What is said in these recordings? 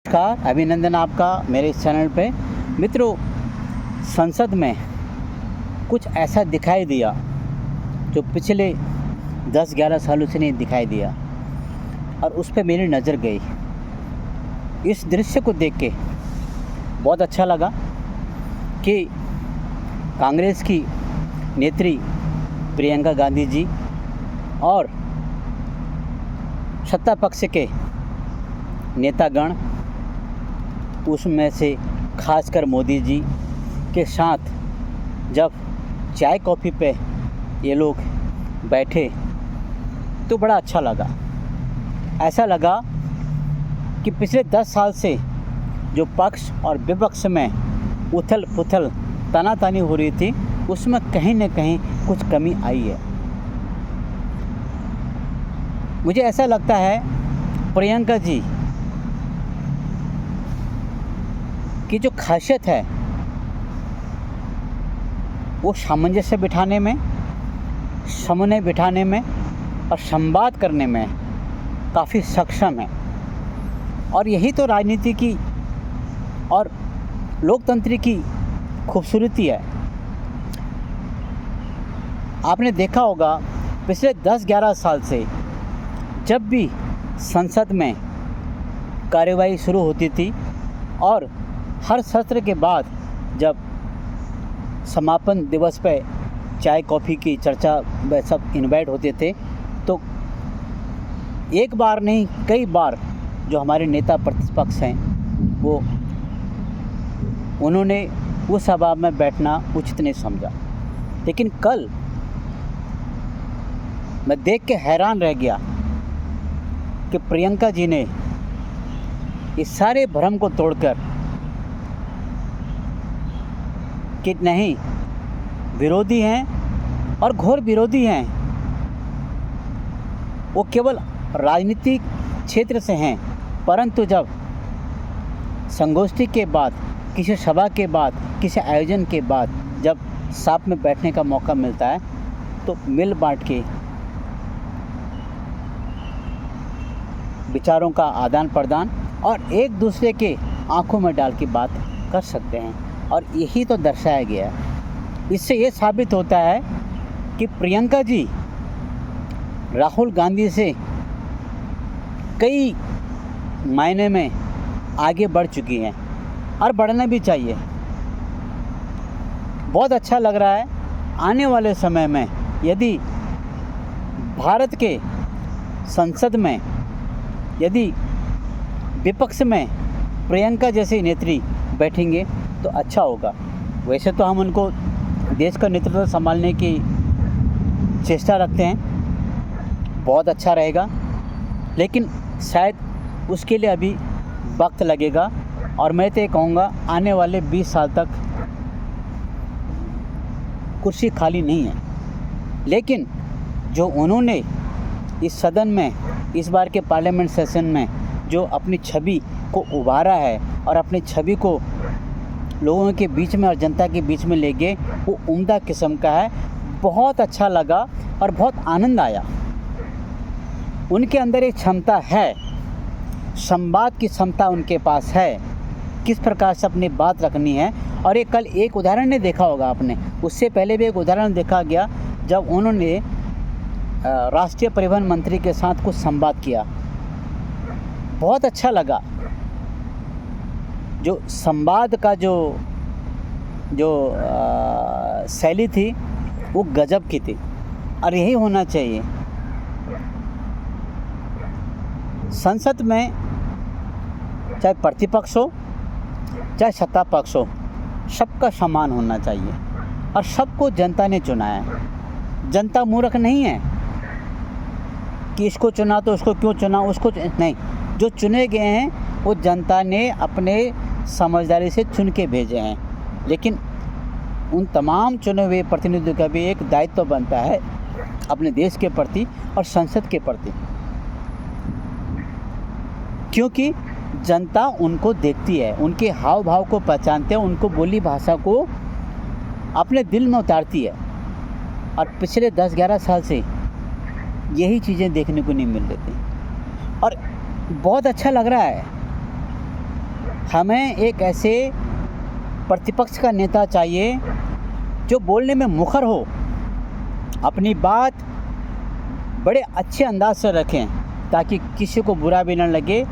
नमस्कार, अभिनंदन आपका मेरे इस चैनल पे। मित्रों, संसद में कुछ ऐसा दिखाई दिया जो पिछले 10-11 सालों से नहीं दिखाई दिया और उस पे मेरी नज़र गई। इस दृश्य को देख के बहुत अच्छा लगा कि कांग्रेस की नेत्री प्रियंका गांधी जी और सत्ता पक्ष के नेतागण, उसमें से खासकर मोदी जी के साथ जब चाय कॉफ़ी पे ये लोग बैठे तो बड़ा अच्छा लगा। ऐसा लगा कि पिछले 10 साल से जो पक्ष और विपक्ष में उथल पुथल तनातनी हो रही थी, उसमें कहीं न कहीं कुछ कमी आई है। मुझे ऐसा लगता है प्रियंका जी की जो खासियत है वो सामंजस्य बिठाने में, समन्वय बिठाने में और संवाद करने में काफ़ी सक्षम है। और यही तो राजनीति की और लोकतंत्र की खूबसूरती है। आपने देखा होगा पिछले 10-11 साल से जब भी संसद में कार्यवाही शुरू होती थी और हर सत्र के बाद जब समापन दिवस पे चाय कॉफ़ी की चर्चा में सब इनवाइट होते थे, तो एक बार नहीं कई बार जो हमारे नेता प्रतिपक्ष हैं वो उन्होंने उस सभा में बैठना उचित नहीं समझा। लेकिन कल मैं देख के हैरान रह गया कि प्रियंका जी ने इस सारे भ्रम को तोड़कर कि नहीं, विरोधी हैं और घोर विरोधी हैं, वो केवल राजनीतिक क्षेत्र से हैं, परंतु जब संगोष्ठी के बाद, किसी सभा के बाद, किसी आयोजन के बाद जब साथ में बैठने का मौका मिलता है तो मिल बांट के विचारों का आदान प्रदान और एक दूसरे के आंखों में डाल के बात कर सकते हैं। और यही तो दर्शाया गया है। इससे ये साबित होता है कि प्रियंका जी राहुल गांधी से कई मायने में आगे बढ़ चुकी हैं और बढ़ना भी चाहिए। बहुत अच्छा लग रहा है आने वाले समय में यदि भारत के संसद में यदि विपक्ष में प्रियंका जैसी नेत्री बैठेंगे तो अच्छा होगा। वैसे तो हम उनको देश का नेतृत्व संभालने की चेष्टा रखते हैं, बहुत अच्छा रहेगा, लेकिन शायद उसके लिए अभी वक्त लगेगा। और मैं तो ये कहूँगा आने वाले 20 साल तक कुर्सी खाली नहीं है। लेकिन जो उन्होंने इस सदन में, इस बार के पार्लियामेंट सेशन में जो अपनी छवि को उभारा है और अपनी छवि को लोगों के बीच में और जनता के बीच में ले गए, वो उम्दा किस्म का है। बहुत अच्छा लगा और बहुत आनंद आया। उनके अंदर एक क्षमता है, संवाद की क्षमता उनके पास है, किस प्रकार से अपनी बात रखनी है। और ये कल एक उदाहरण ने देखा होगा आपने, उससे पहले भी एक उदाहरण देखा गया जब उन्होंने राष्ट्रीय परिवहन मंत्री के साथ कुछ संवाद किया। बहुत अच्छा लगा। जो संवाद का जो शैली थी वो गजब की थी और यही होना चाहिए। संसद में चाहे प्रतिपक्ष हो चाहे सत्ता पक्ष हो, सबका सम्मान होना चाहिए और सबको जनता ने चुना है। जनता मूर्ख नहीं है कि इसको चुना तो उसको क्यों चुना, उसको नहीं, जो चुने गए हैं वो जनता ने अपने समझदारी से चुन के भेजे हैं। लेकिन उन तमाम चुने हुए प्रतिनिधियों का भी एक दायित्व बनता है अपने देश के प्रति और संसद के प्रति, क्योंकि जनता उनको देखती है, उनके हाव भाव को पहचानते हैं, उनको बोली भाषा को अपने दिल में उतारती है। और पिछले 10-11 साल से यही चीज़ें देखने को नहीं मिल रही थी और बहुत अच्छा लग रहा है। हमें एक ऐसे प्रतिपक्ष का नेता चाहिए जो बोलने में मुखर हो, अपनी बात बड़े अच्छे अंदाज से रखें ताकि किसी को बुरा भी न लगे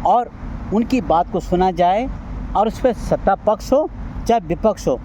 और उनकी बात को सुना जाए, और उस पर सत्ता पक्ष हो चाहे विपक्ष हो,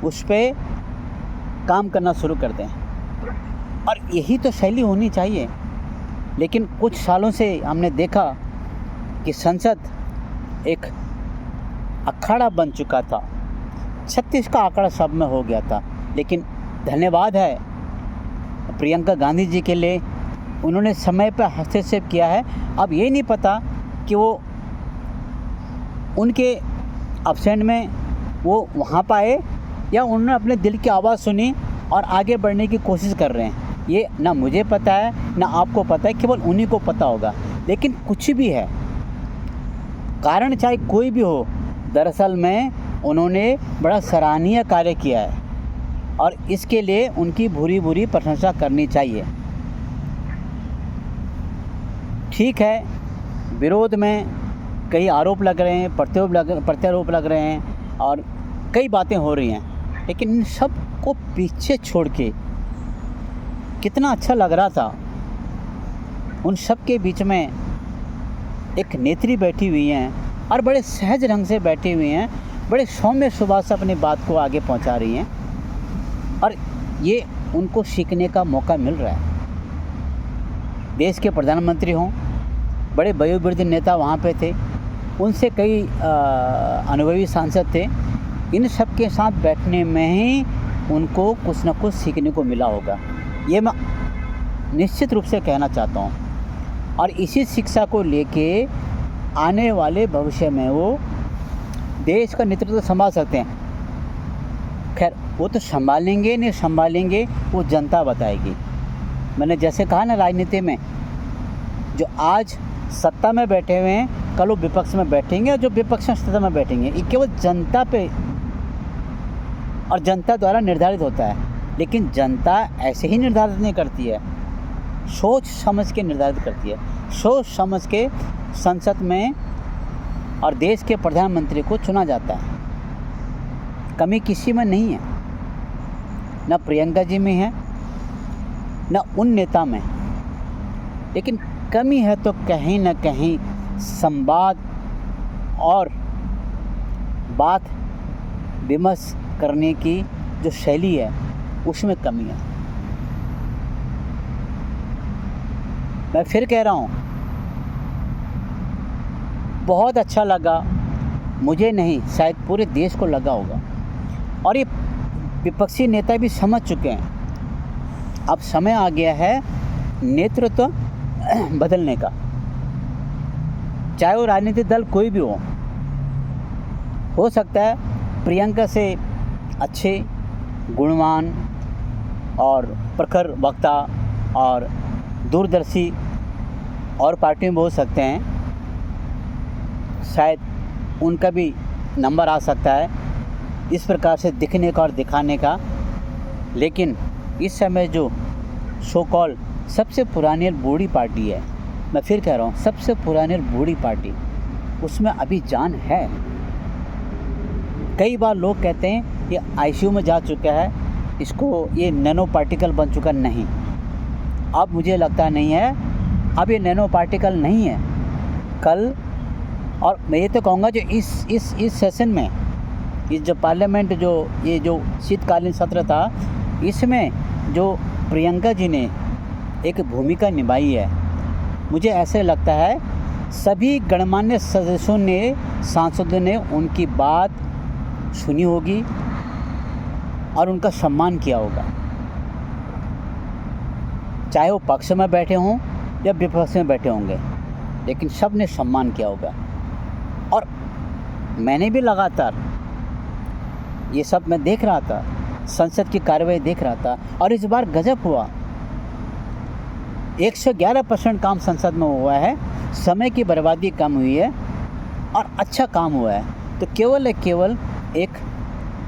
उस पर काम करना शुरू कर दें। और यही तो शैली होनी चाहिए। लेकिन कुछ सालों से हमने देखा कि संसद एक अखाड़ा बन चुका था, 36 का आंकड़ा सब में हो गया था। लेकिन धन्यवाद है प्रियंका गांधी जी के लिए, उन्होंने समय पर हस्तक्षेप किया है। अब ये नहीं पता कि वो उनके एब्सेंट में वो वहाँ पर आए या उन्होंने अपने दिल की आवाज़ सुनी और आगे बढ़ने की कोशिश कर रहे हैं। ये ना मुझे पता है ना आपको पता है, केवल उन्हीं को पता होगा। लेकिन कुछ भी है, कारण चाहे कोई भी हो, दरअसल में उन्होंने बड़ा सराहनीय कार्य किया है और इसके लिए उनकी भूरी भूरी प्रशंसा करनी चाहिए। ठीक है, विरोध में कई आरोप लग रहे हैं, प्रत्यारोप लग रहे हैं और कई बातें हो रही हैं, लेकिन इन सब को पीछे छोड़ के कितना अच्छा लग रहा था। उन सब के बीच में एक नेत्री बैठी हुई हैं और बड़े सहज ढंग से बैठी हुई हैं, बड़े सौम्य स्वभाव से अपनी बात को आगे पहुंचा रही हैं और ये उनको सीखने का मौका मिल रहा है। देश के प्रधानमंत्री हों, बड़े वयोवृद्ध नेता वहाँ पे थे, उनसे कई अनुभवी सांसद थे। इन सब के साथ बैठने में ही उनको कुछ न कुछ सीखने को मिला होगा, ये मैं निश्चित रूप से कहना चाहता हूँ। और इसी शिक्षा को लेके आने वाले भविष्य में वो देश का नेतृत्व संभाल सकते हैं। खैर, वो तो संभालेंगे नहीं संभालेंगे वो जनता बताएगी। मैंने जैसे कहा ना, राजनीति में जो आज सत्ता में बैठे हुए हैं कल वो विपक्ष में बैठेंगे और जो विपक्ष में सत्ता में बैठेंगे, ये केवल जनता पे और जनता द्वारा निर्धारित होता है। लेकिन जनता ऐसे ही निर्धारित नहीं करती है, सोच समझ के निर्धारित करती है। सोच समझ के संसद में और देश के प्रधानमंत्री को चुना जाता है। कमी किसी में नहीं है, न प्रियंका जी में है न उन नेता में, लेकिन कमी है तो कहीं न कहीं संवाद और बात विमर्श करने की जो शैली है उसमें कमी है। मैं फिर कह रहा हूँ, बहुत अच्छा लगा, मुझे नहीं शायद पूरे देश को लगा होगा और ये विपक्षी नेता भी समझ चुके हैं। अब समय आ गया है नेतृत्व बदलने का, चाहे वो राजनीतिक दल कोई भी हो सकता है प्रियंका से अच्छे, गुणवान और प्रखर वक्ता और दूरदर्शी और पार्टी में हो सकते हैं, शायद उनका भी नंबर आ सकता है इस प्रकार से दिखने का और दिखाने का। लेकिन इस समय जो सो कॉल सबसे पुरानी और बूढ़ी पार्टी है, मैं फिर कह रहा हूँ सबसे पुरानी और बूढ़ी पार्टी, उसमें अभी जान है। कई बार लोग कहते हैं ये आईसीयू में जा चुका है, इसको ये नैनो पार्टिकल बन चुका। नहीं, अब मुझे लगता नहीं है, अब ये नैनो पार्टिकल नहीं है। कल, और मैं ये तो कहूँगा जो इस सेशन में, इस जो पार्लियामेंट ये जो शीतकालीन सत्र था, इसमें जो प्रियंका जी ने एक भूमिका निभाई है, मुझे ऐसे लगता है सभी गणमान्य सदस्यों ने, सांसदों ने उनकी बात सुनी होगी और उनका सम्मान किया होगा, चाहे वो पक्ष में बैठे हों या विपक्ष में बैठे होंगे, लेकिन सब ने सम्मान किया होगा। और मैंने भी लगातार ये सब मैं देख रहा था, संसद की कार्रवाई देख रहा था, और इस बार गजब हुआ, 111% काम संसद में हुआ है, समय की बर्बादी कम हुई है और अच्छा काम हुआ है। तो केवल एक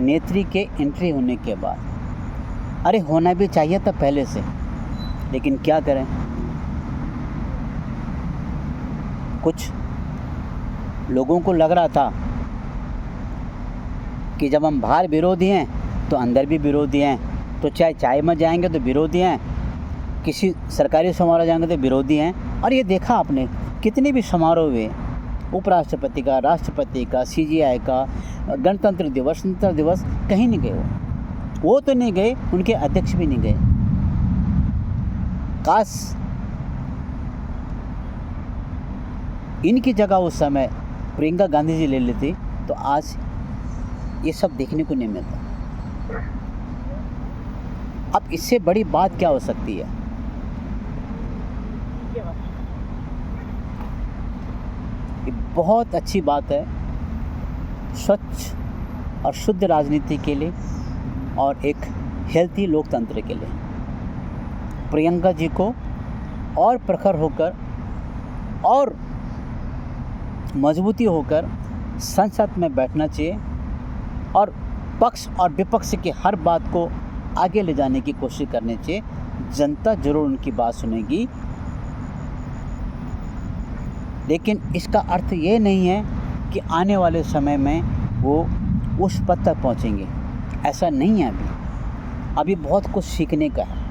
नेत्री के एंट्री होने के बाद, अरे होना भी चाहिए था पहले से, लेकिन क्या करें, कुछ लोगों को लग रहा था कि जब हम बाहर विरोधी हैं तो अंदर भी विरोधी हैं, तो चाहे चाय में जाएंगे तो विरोधी हैं, किसी सरकारी समारोह जाएंगे तो विरोधी हैं। और ये देखा आपने कितने भी समारोह हुए, उपराष्ट्रपति का, राष्ट्रपति का, CGI का, गणतंत्र दिवस, स्वतंत्रता दिवस, कहीं नहीं गए वो तो नहीं गए, उनके अध्यक्ष भी नहीं गए। काश इनकी जगह उस समय प्रियंका गांधी जी ले लेती तो आज ये सब देखने को नहीं मिलता। अब इससे बड़ी बात क्या हो सकती है? ये बहुत अच्छी बात है स्वच्छ और शुद्ध राजनीति के लिए और एक हेल्थी लोकतंत्र के लिए। प्रियंका जी को और प्रखर होकर और मजबूती होकर संसद में बैठना चाहिए और पक्ष और विपक्ष की हर बात को आगे ले जाने की कोशिश करनी चाहिए। जनता जरूर उनकी बात सुनेगी, लेकिन इसका अर्थ ये नहीं है कि आने वाले समय में वो उस पद तक पहुंचेंगे। ऐसा नहीं है। अभी बहुत कुछ सीखने का है,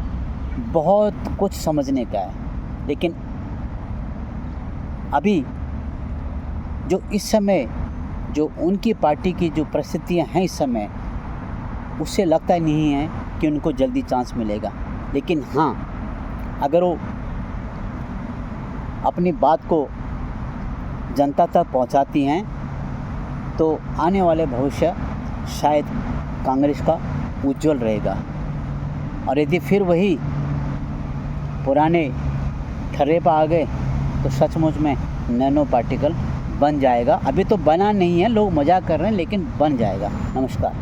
बहुत कुछ समझने का है, लेकिन अभी जो इस समय जो उनकी पार्टी की जो परिस्थितियां हैं इस समय, उससे लगता ही नहीं है कि उनको जल्दी चांस मिलेगा। लेकिन हाँ, अगर वो अपनी बात को जनता तक पहुंचाती हैं तो आने वाले भविष्य शायद कांग्रेस का उज्जवल रहेगा। और यदि फिर वही पुराने ठर्रे पर आ गए तो सचमुच में नैनो पार्टिकल बन जाएगा। अभी तो बना नहीं है, लोग मजाक कर रहे हैं, लेकिन बन जाएगा। नमस्कार।